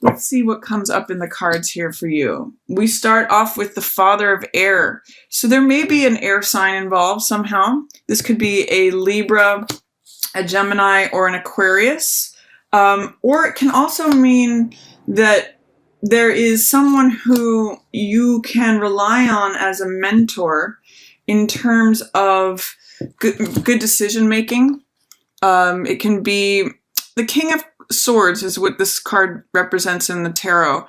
Let's see what comes up in the cards here for you. We start off with the Father of Air. So there may be an air sign involved somehow. This could be a Libra, a Gemini, or an Aquarius. Or it can also mean that there is someone who you can rely on as a mentor in terms of good decision making. It can be the King of Swords is what this card represents in the tarot.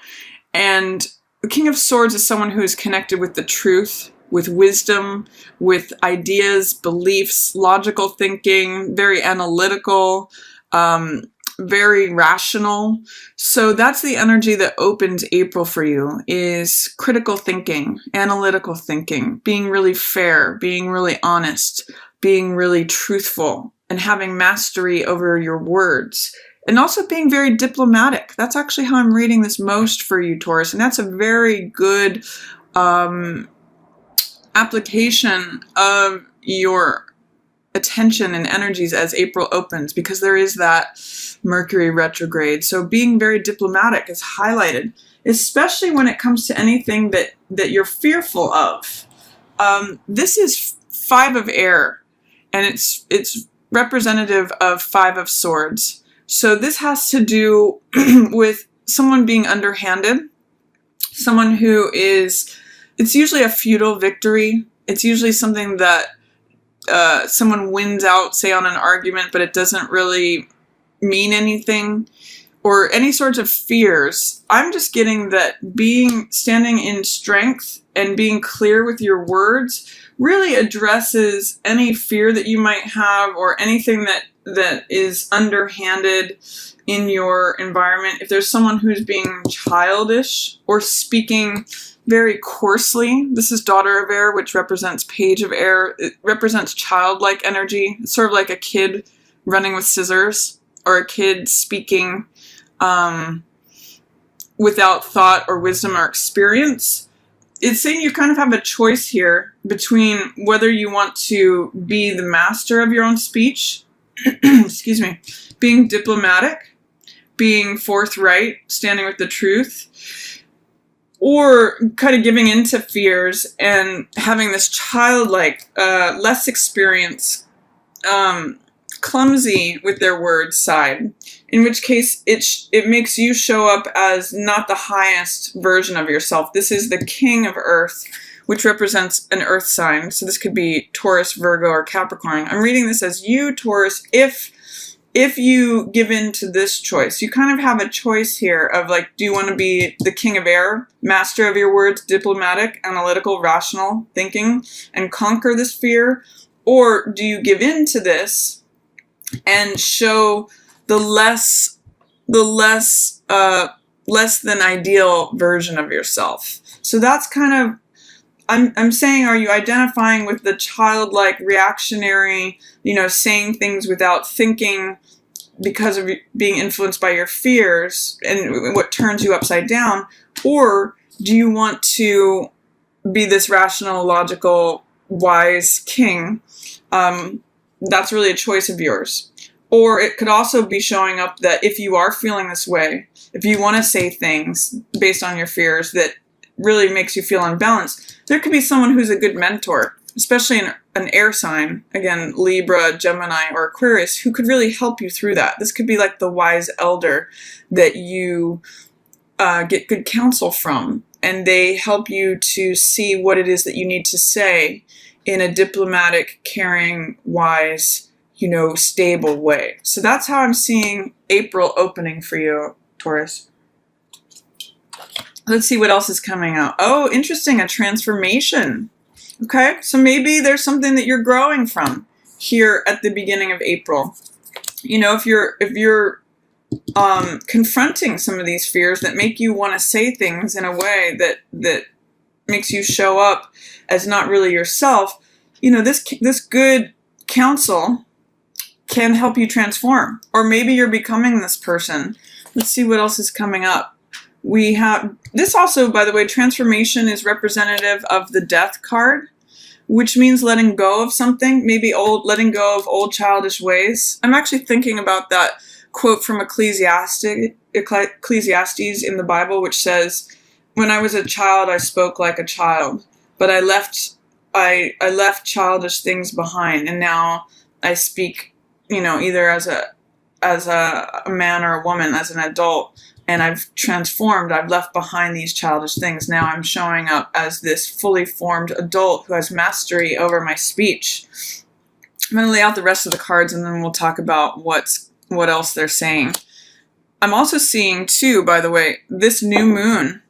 And the King of Swords is someone who is connected with the truth, with wisdom, with ideas, beliefs, logical thinking, very analytical, very rational. So that's the energy that opens April for you, is critical thinking, analytical thinking, being really fair, being really honest, being really truthful, and having mastery over your words. And also being very diplomatic. That's actually how I'm reading this most for you, Taurus. And that's a very good application of your attention and energies as April opens, because there is that Mercury retrograde. So being very diplomatic is highlighted, especially when it comes to anything that you're fearful of. This is 5 of Air, and it's representative of 5 of Swords. So this has to do with someone being underhanded, someone who is, it's usually a futile victory. It's usually something that someone wins out, say on an argument, but it doesn't really mean anything, or any sorts of fears. I'm just getting that standing in strength and being clear with your words really addresses any fear that you might have, or anything that is underhanded in your environment. If there's someone who's being childish or speaking very coarsely, this is Daughter of Air, which represents Page of Air. It represents childlike energy. It's sort of like a kid running with scissors, or a kid speaking without thought or wisdom or experience. It's saying you kind of have a choice here between whether you want to be the master of your own speech, excuse me, being diplomatic, being forthright, standing with the truth, or kind of giving into fears and having this childlike, less experience, clumsy with their words side, in which case it makes you show up as not the highest version of yourself. This is the King of Earth, which represents an earth sign. So this could be Taurus, Virgo, or Capricorn. I'm reading this as you, Taurus, if you give in to this choice. You kind of have a choice here of like, do you want to be the King of Air, master of your words, diplomatic, analytical, rational thinking, and conquer this fear? Or do you give in to this and show the less than ideal version of yourself? So that's kind of, I'm saying, are you identifying with the childlike, reactionary, saying things without thinking because of being influenced by your fears and what turns you upside down? Or do you want to be this rational, logical, wise king? That's really a choice of yours. Or it could also be showing up that if you are feeling this way, if you want to say things based on your fears that really makes you feel unbalanced, there could be someone who's a good mentor, especially an air sign, again, Libra, Gemini, or Aquarius, who could really help you through that. This could be like the wise elder that you get good counsel from, and they help you to see what it is that you need to say in a diplomatic, caring, wise, stable way. So that's how I'm seeing April opening for you, Taurus. Let's see what else is coming out. Oh, interesting, a transformation. Okay, so maybe there's something that you're growing from here at the beginning of April. If you're confronting some of these fears that make you want to say things in a way that makes you show up as not really yourself, this good counsel can help you transform. Or maybe you're becoming this person. Let's see what else is coming up. We have this also, by the way, transformation is representative of the Death card, which means letting go of something, maybe letting go of old childish ways. I'm actually thinking about that quote from Ecclesiastes Ecclesiastes in the Bible, which says, when I was a child, I spoke like a child, but I left childish things behind, and now I speak, either as a man or a woman, as an adult, and I've transformed. I've left behind these childish things. Now I'm showing up as this fully formed adult who has mastery over my speech. I'm going to lay out the rest of the cards, and then we'll talk about what else they're saying. I'm also seeing, too, by the way, this new moon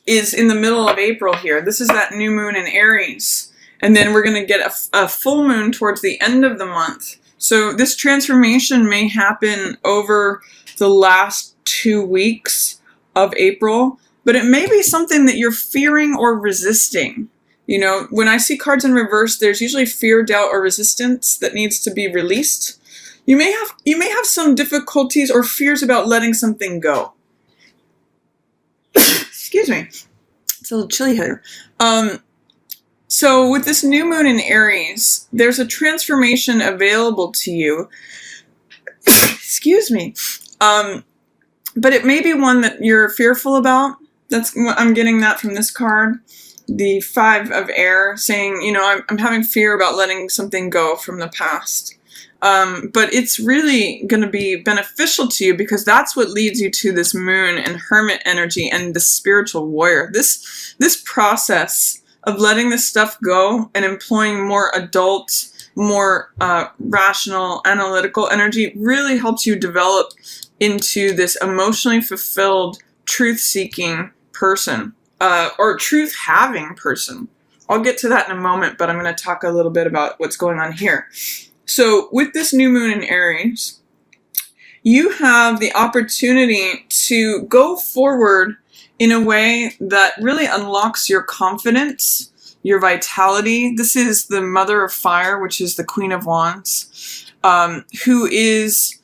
is in the middle of April here. This is that new moon in Aries. And then we're going to get a full moon towards the end of the month. So this transformation may happen over the last 2 weeks of April, but it may be something that you're fearing or resisting. When I see cards in reverse, there's usually fear, doubt, or resistance that needs to be released. You may have some difficulties or fears about letting something go. Excuse me. It's a little chilly here. So with this new moon in Aries, there's a transformation available to you. Excuse me. But it may be one that you're fearful about. I'm getting that from this card. The 5 of air saying, I'm having fear about letting something go from the past. But it's really going to be beneficial to you, because that's what leads you to this moon and hermit energy and the spiritual warrior. This process of letting this stuff go and employing more adult, more rational, analytical energy really helps you develop into this emotionally fulfilled, truth-seeking person, or truth-having person. I'll get to that in a moment, but I'm going to talk a little bit about what's going on here. So with this new moon in Aries, you have the opportunity to go forward in a way that really unlocks your confidence, your vitality. This is the Mother of Fire, which is the Queen of Wands, who is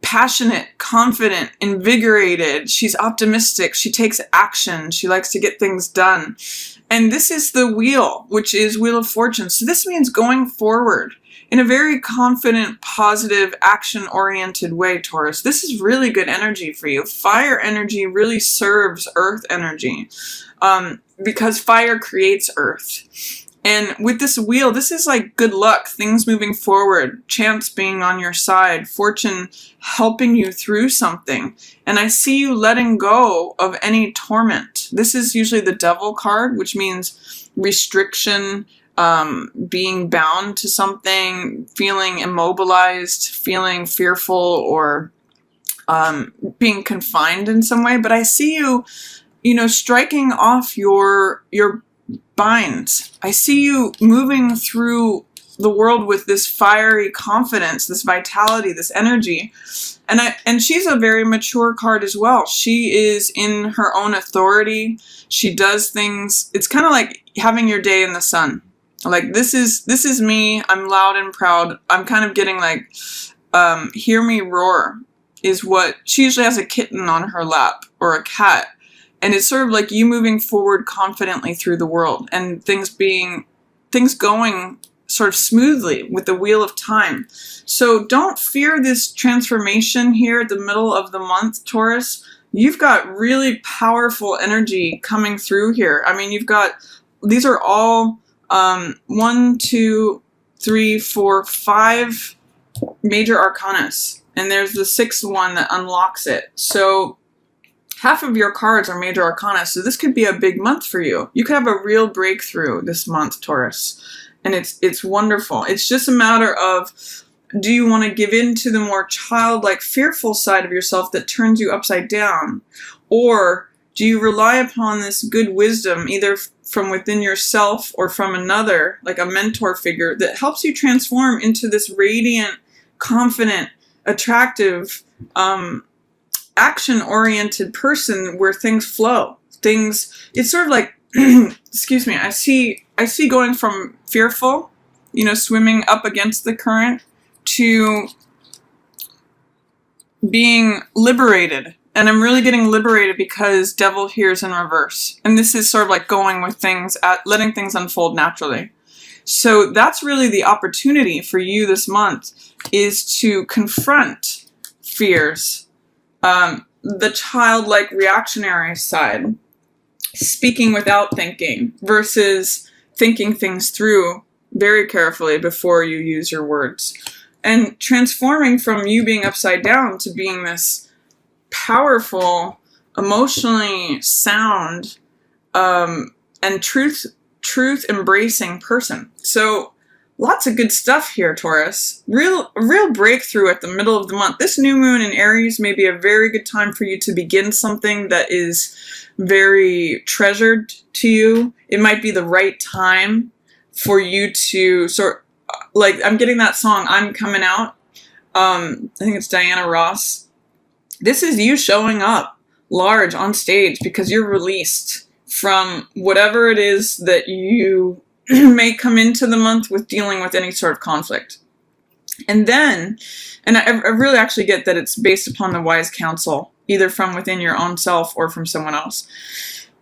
passionate, confident, invigorated. She's optimistic. She takes action. She likes to get things done. And this is the wheel, which is Wheel of Fortune. So this means going forward in a very confident, positive, action-oriented way, Taurus. This is really good energy for you. Fire energy really serves earth energy, because fire creates earth. And with this wheel, this is like good luck, things moving forward, chance being on your side, fortune helping you through something. And I see you letting go of any torment. This is usually the Devil card, which means restriction, being bound to something, feeling immobilized, feeling fearful, or being confined in some way. But I see you, striking off your binds. I see you moving through the world with this fiery confidence, this vitality, this energy. And she's a very mature card as well. She is in her own authority. She does things. It's kind of like having your day in the sun. Like, this is me. I'm loud and proud. I'm kind of getting like, hear me roar is what she usually has, a kitten on her lap or a cat. And it's sort of like you moving forward confidently through the world and things going sort of smoothly with the wheel of time. So don't fear this transformation here at the middle of the month, Taurus. You've got really powerful energy coming through here. I mean, these are all 1, 2, 3, 4, 5 major arcanas, and there's the 6th one that unlocks it. So half of your cards are major arcana, so this could be a big month for you. You could have a real breakthrough this month, Taurus, and it's wonderful. It's just a matter of, do you want to give in to the more childlike, fearful side of yourself that turns you upside down, or do you rely upon this good wisdom, either from within yourself or from another, like a mentor figure, that helps you transform into this radiant, confident, attractive, action-oriented person where things flow. It's sort of like, excuse me, I see going from fearful, swimming up against the current, to being liberated. And I'm really getting liberated because Devil here is in reverse. And this is sort of like going with things, letting things unfold naturally. So that's really the opportunity for you this month, is to confront fears, The childlike reactionary side, speaking without thinking versus thinking things through very carefully before you use your words. And transforming from you being upside down to being this powerful, emotionally sound, and truth embracing person. So lots of good stuff here, Taurus. Real breakthrough at the middle of the month. This new moon in Aries may be a very good time for you to begin something that is very treasured to you. It might be the right time for you to like, I'm getting that song, I'm Coming Out. I think it's Diana Ross. This is you showing up large on stage because you're released from whatever it is that you may come into the month with dealing with any sort of conflict. And then, and I really actually get that it's based upon the wise counsel, either from within your own self or from someone else.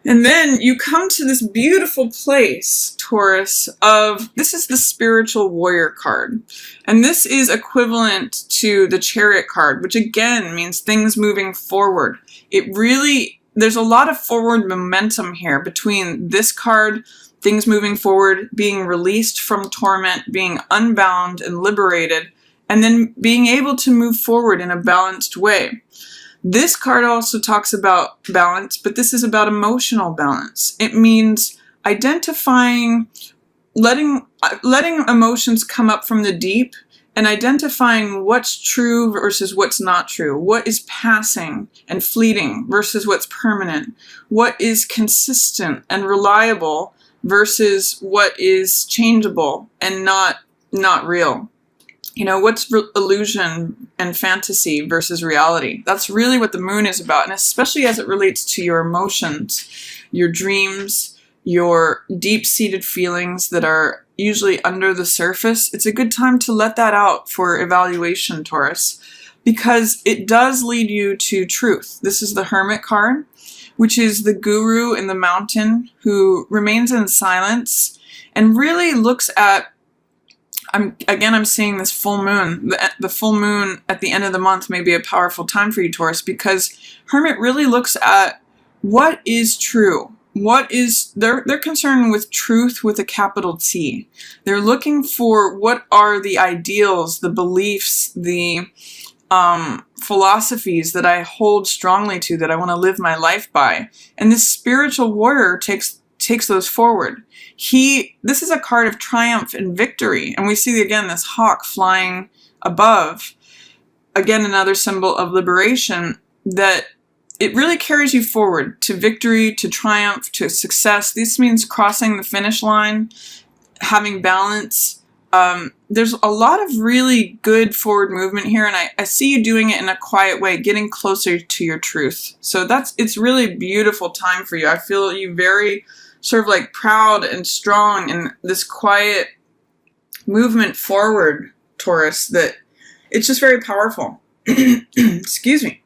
And then you come to this beautiful place, Taurus, of, this is the spiritual warrior card. And this is equivalent to the chariot card, which again means things moving forward. There's a lot of forward momentum here between this card, things moving forward, being released from torment, being unbound and liberated, and then being able to move forward in a balanced way. This card also talks about balance, but this is about emotional balance. It means identifying, letting emotions come up from the deep and identifying what's true versus what's not true. What is passing and fleeting versus what's permanent. What is consistent and reliable versus what is changeable and not real. You know, what's illusion and fantasy versus reality. That's really what the moon is about, and especially as it relates to your emotions, your dreams, your deep-seated feelings that are usually under the surface. It's a good time to let that out for evaluation, Taurus, because it does lead you to truth. This is the Hermit card, which is the guru in the mountain who remains in silence and really looks at, I'm seeing this full moon. The full moon at the end of the month may be a powerful time for you, Taurus, because Hermit really looks at what is true. They're concerned with truth with a capital T. They're looking for what are the ideals, the beliefs, the philosophies that I hold strongly to, that I want to live my life by. And this spiritual warrior takes those forward. This is a card of triumph and victory. And we see again this hawk flying above. Again, another symbol of liberation, that it really carries you forward to victory, to triumph, to success. This means crossing the finish line, having balance. There's a lot of really good forward movement here, and I see you doing it in a quiet way, getting closer to your truth. So it's really a beautiful time for you. I feel you very sort of like proud and strong in this quiet movement forward, Taurus, that it's just very powerful. Excuse me.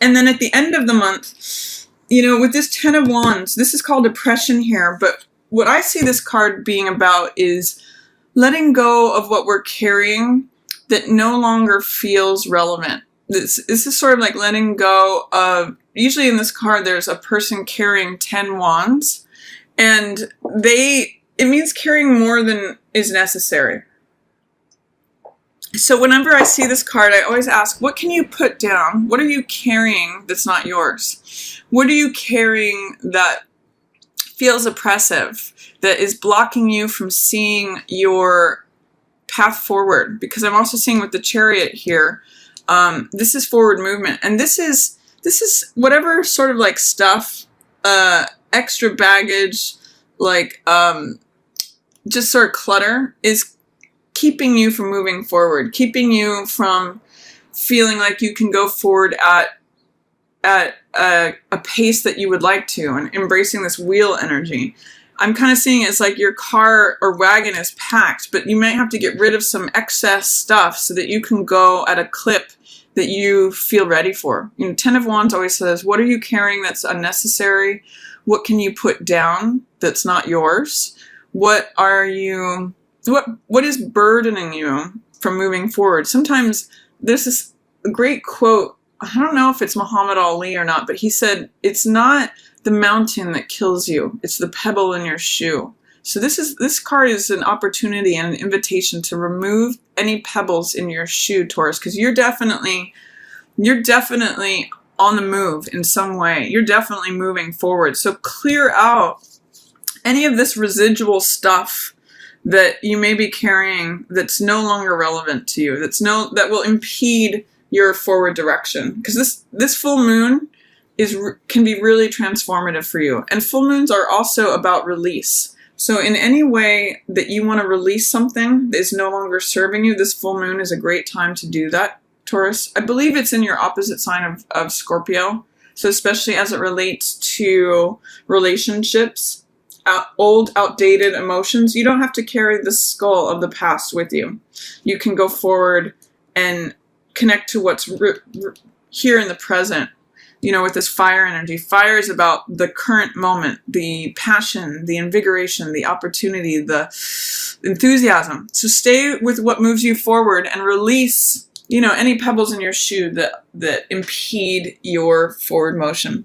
And then at the end of the month, you know, with this Ten of Wands, this is called depression here, but what I see this card being about is letting go of what we're carrying that no longer feels relevant. This is sort of like letting go of, usually in this card there's a person carrying 10 wands, and it means carrying more than is necessary. So whenever I see this card, I always ask, what can you put down? What are you carrying that's not yours? What are you carrying that feels oppressive, that is blocking you from seeing your path forward? Because I'm also seeing with the Chariot here, this is forward movement, and this is whatever sort of like stuff, extra baggage, like just sort of clutter is keeping you from moving forward, keeping you from feeling like you can go forward at a pace that you would like to, and embracing this wheel energy. I'm kind of seeing it as like your car or wagon is packed, but you might have to get rid of some excess stuff so that you can go at a clip that you feel ready for. You know, Ten of Wands always says, what are you carrying that's unnecessary? What can you put down that's not yours? What is burdening you from moving forward? Sometimes there's this great quote I don't know if it's Muhammad Ali or not, but he said, it's not the mountain that kills you, it's the pebble in your shoe. So this card is an opportunity and an invitation to remove any pebbles in your shoe, Taurus, because you're definitely on the move in some way. You're definitely moving forward. So clear out any of this residual stuff that you may be carrying that's no longer relevant to you, that will impede your forward direction. Because this full moon can be really transformative for you. And full moons are also about release. So in any way that you want to release something that is no longer serving you, this full moon is a great time to do that, Taurus. I believe it's in your opposite sign of Scorpio. So especially as it relates to relationships, old, outdated emotions, you don't have to carry the skull of the past with you. You can go forward and connect to what's here in the present. You know, with this fire energy. Fire is about the current moment, the passion, the invigoration, the opportunity, the enthusiasm. So stay with what moves you forward and release, you know, any pebbles in your shoe that impede your forward motion.